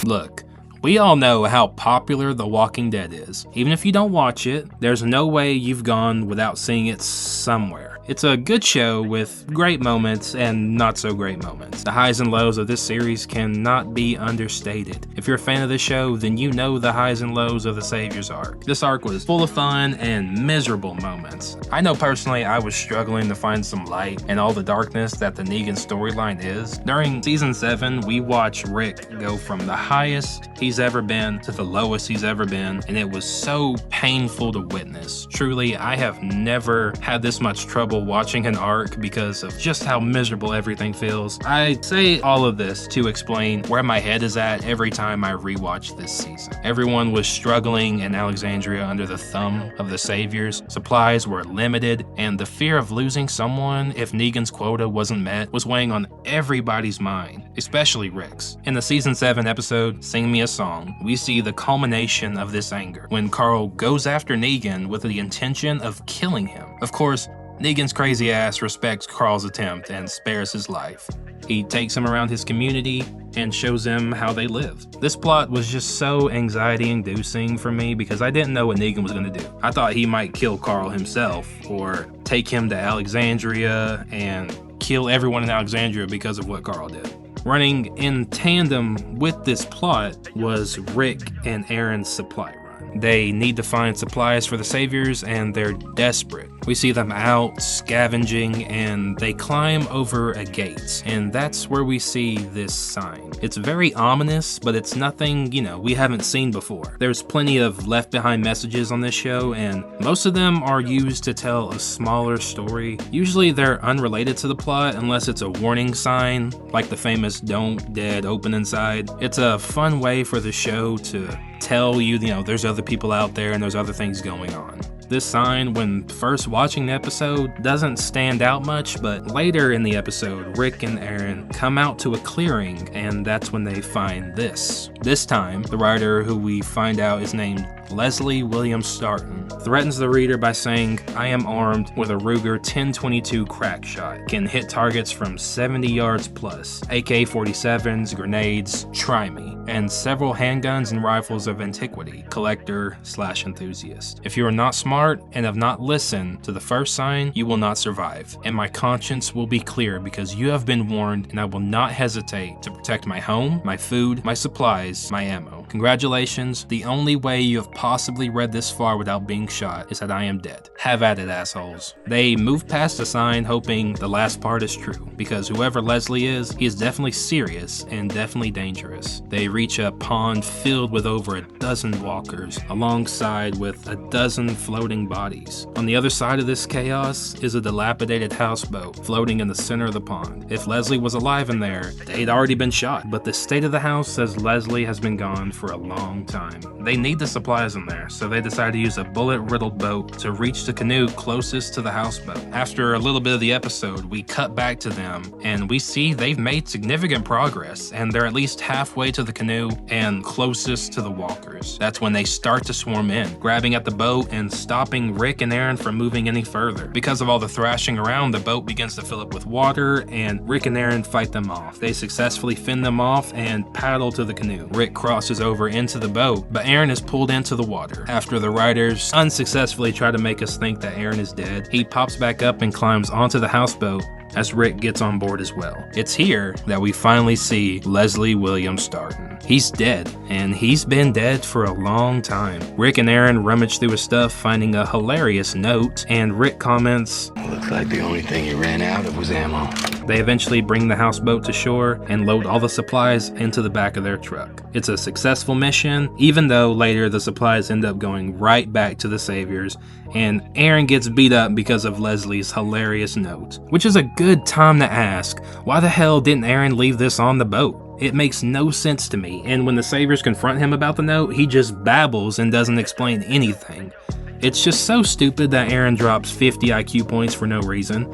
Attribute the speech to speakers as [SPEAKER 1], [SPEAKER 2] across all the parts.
[SPEAKER 1] Look, we all know how popular The Walking Dead is. Even if you don't watch it, there's no way you've gone without seeing it somewhere. It's a good show with great moments and not so great moments. The highs and lows of this series cannot be understated. If you're a fan of this show, then you know the highs and lows of the Savior's arc. This arc was full of fun and miserable moments. I know personally I was struggling to find some light in all the darkness that the Negan storyline is. During season 7, we watched Rick go from the highest he's ever been to the lowest he's ever been, and it was so painful to witness. Truly, I have never had this much trouble watching an arc because of just how miserable everything feels. I say all of this to explain where my head is at every time I rewatch this season. Everyone was struggling in Alexandria under the thumb of the Saviors. Supplies were limited, and the fear of losing someone if Negan's quota wasn't met was weighing on everybody's mind, especially Rick's. In the season 7 episode, Sing Me a Song, we see the culmination of this anger when Carl goes after Negan with the intention of killing him. Of course, Negan's crazy ass respects Carl's attempt and spares his life. He takes him around his community and shows him how they live. This plot was just so anxiety-inducing for me because I didn't know what Negan was going to do. I thought he might kill Carl himself or take him to Alexandria and kill everyone in Alexandria because of what Carl did. Running in tandem with this plot was Rick and Aaron's supply run. They need to find supplies for the Saviors and they're desperate. We see them out scavenging and they climb over a gate, and that's where we see this sign. It's very ominous, but it's nothing, we haven't seen before. There's plenty of left behind messages on this show, and most of them are used to tell a smaller story. Usually they're unrelated to the plot unless it's a warning sign, like the famous "Don't Dead Open Inside." It's a fun way for the show to tell you, there's other people out there and there's other things going on. This sign, when first watching the episode, doesn't stand out much, but later in the episode, Rick and Aaron come out to a clearing, and that's when they find this. This time, the writer, who we find out is named Leslie William Starton, threatens the reader by saying, "I am armed with a Ruger 10-22 crack shot, can hit targets from 70 yards plus, AK-47s, grenades, try me, and several handguns and rifles of antiquity, collector/enthusiast. If you are not smart and have not listened to the first sign, you will not survive, and my conscience will be clear because you have been warned, and I will not hesitate to protect my home, my food, my supplies, my ammo. Congratulations, the only way you have possibly read this far without being shot is that I am dead. Have at it, assholes." They move past the sign hoping the last part is true, because whoever Leslie is, he is definitely serious and definitely dangerous. They reach a pond filled with over a dozen walkers, alongside with a dozen floating bodies. On the other side of this chaos is a dilapidated houseboat floating in the center of the pond. If Leslie was alive in there, they'd already been shot, but the state of the house says Leslie has been gone for a long time. They need the supplies in there, so they decide to use a bullet-riddled boat to reach the canoe closest to the houseboat. After a little bit of the episode, we cut back to them, and we see they've made significant progress, and they're at least halfway to the canoe and closest to the walkers. That's when they start to swarm in, grabbing at the boat and stopping Rick and Aaron from moving any further. Because of all the thrashing around, the boat begins to fill up with water, and Rick and Aaron fight them off. They successfully fend them off and paddle to the canoe. Rick crosses over into the boat, but Aaron is pulled into the water. After the writers unsuccessfully try to make us think that Aaron is dead, he pops back up and climbs onto the houseboat as Rick gets on board as well. It's here that we finally see Leslie William Starton. He's dead, and he's been dead for a long time. Rick and Aaron rummage through his stuff, finding a hilarious note, and Rick comments,
[SPEAKER 2] "Looks like the only thing you ran out of was ammo."
[SPEAKER 1] They eventually bring the houseboat to shore and load all the supplies into the back of their truck. It's a successful mission, even though later the supplies end up going right back to the Saviors, and Aaron gets beat up because of Leslie's hilarious note. Which is a good time to ask, why the hell didn't Aaron leave this on the boat? It makes no sense to me, and when the Saviors confront him about the note, he just babbles and doesn't explain anything. It's just so stupid that Aaron drops 50 IQ points for no reason.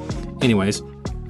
[SPEAKER 1] Anyways,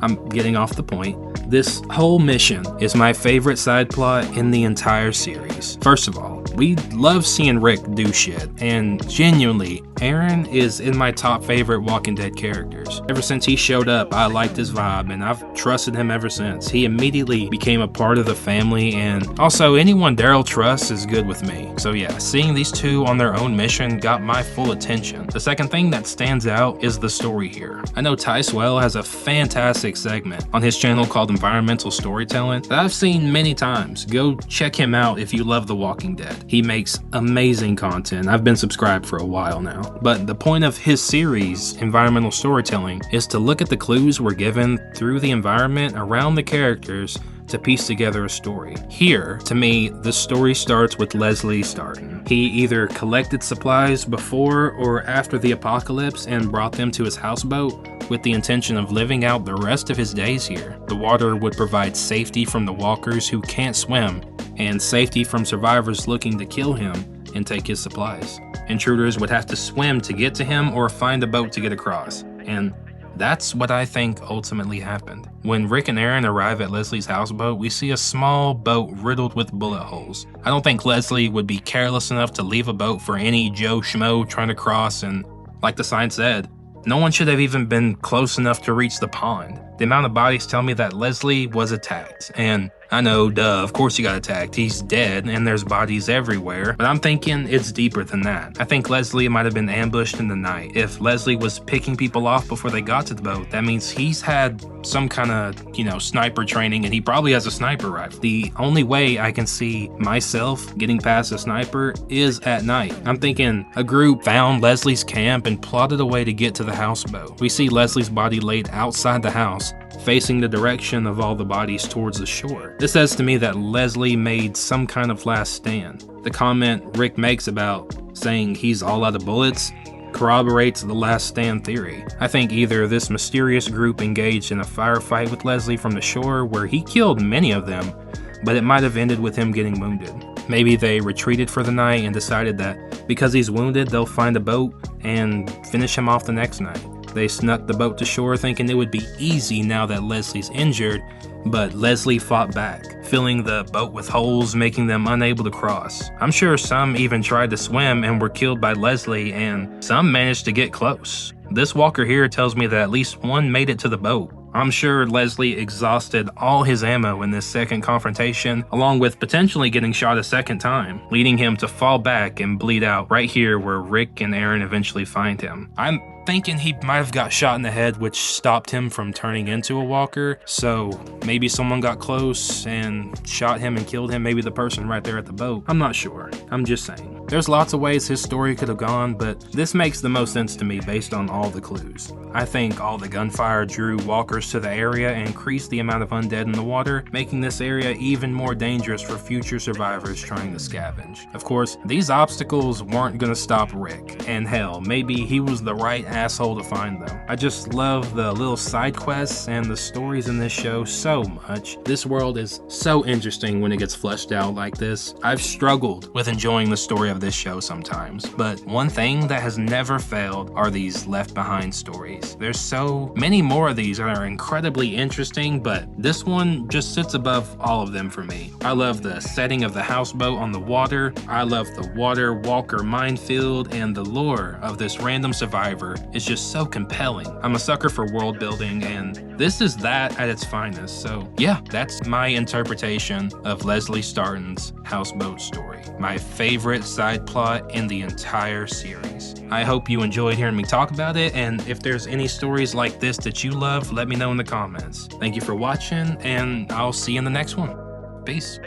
[SPEAKER 1] I'm getting off the point. This whole mission is my favorite side plot in the entire series. First of all, We love seeing Rick do shit, and genuinely, Aaron is in my top favorite Walking Dead characters. Ever since he showed up, I liked his vibe, and I've trusted him ever since. He immediately became a part of the family, and also anyone Daryl trusts is good with me. So yeah, seeing these two on their own mission got my full attention. The second thing that stands out is the story here. I know Ty Swell has a fantastic segment on his channel called Environmental Storytelling that I've seen many times. Go check him out if you love The Walking Dead. He makes amazing content. I've been subscribed for a while now. But the point of his series, Environmental Storytelling, is to look at the clues we're given through the environment around the characters to piece together a story. Here, to me, the story starts with Leslie Starton. He either collected supplies before or after the apocalypse and brought them to his houseboat with the intention of living out the rest of his days here. The water would provide safety from the walkers who can't swim and safety from survivors looking to kill him and take his supplies. Intruders would have to swim to get to him or find a boat to get across. And that's what I think ultimately happened. When Rick and Aaron arrive at Leslie's houseboat, we see a small boat riddled with bullet holes. I don't think Leslie would be careless enough to leave a boat for any Joe Schmo trying to cross, and like the sign said, no one should have even been close enough to reach the pond. The amount of bodies tell me that Leslie was attacked, and I know, duh, of course he got attacked. He's dead, and there's bodies everywhere. But I'm thinking it's deeper than that. I think Leslie might have been ambushed in the night. If Leslie was picking people off before they got to the boat, that means he's had some kind of, sniper training, and he probably has a sniper rifle. The only way I can see myself getting past a sniper is at night. I'm thinking a group found Leslie's camp and plotted a way to get to the houseboat. We see Leslie's body laid outside the house, facing the direction of all the bodies towards the shore. This says to me that Leslie made some kind of last stand. The comment Rick makes about saying he's all out of bullets corroborates the last stand theory. I think either this mysterious group engaged in a firefight with Leslie from the shore where he killed many of them, but it might have ended with him getting wounded. Maybe they retreated for the night and decided that because he's wounded, they'll find a boat and finish him off the next night. They snuck the boat to shore thinking it would be easy now that Leslie's injured, but Leslie fought back, filling the boat with holes, making them unable to cross. I'm sure some even tried to swim and were killed by Leslie, and some managed to get close. This walker here tells me that at least one made it to the boat. I'm sure Leslie exhausted all his ammo in this second confrontation, along with potentially getting shot a second time, leading him to fall back and bleed out right here where Rick and Aaron eventually find him. I'm thinking he might have got shot in the head, which stopped him from turning into a walker. So maybe someone got close and shot him and killed him. Maybe the person right there at the boat. I'm not sure. I'm just saying. There's lots of ways his story could have gone, but this makes the most sense to me based on all the clues. I think all the gunfire drew walkers to the area and increased the amount of undead in the water, making this area even more dangerous for future survivors trying to scavenge. Of course, these obstacles weren't gonna stop Rick, and hell, maybe he was the right asshole to find them. I just love the little side quests and the stories in this show so much. This world is so interesting when it gets fleshed out like this. I've struggled with enjoying the story of this show sometimes, but one thing that has never failed are these left behind stories. There's so many more of these that are incredibly interesting, but this one just sits above all of them for me. I love the setting of the houseboat on the water. I love the water walker minefield, and the lore of this random survivor is just so compelling. I'm a sucker for world building, and this is that at its finest. So yeah, that's my interpretation of Leslie Starton's houseboat story. My favorite side plot in the entire series. I hope you enjoyed hearing me talk about it, and if there's any stories like this that you love, let me know in the comments. Thank you for watching, and I'll see you in the next one. Peace.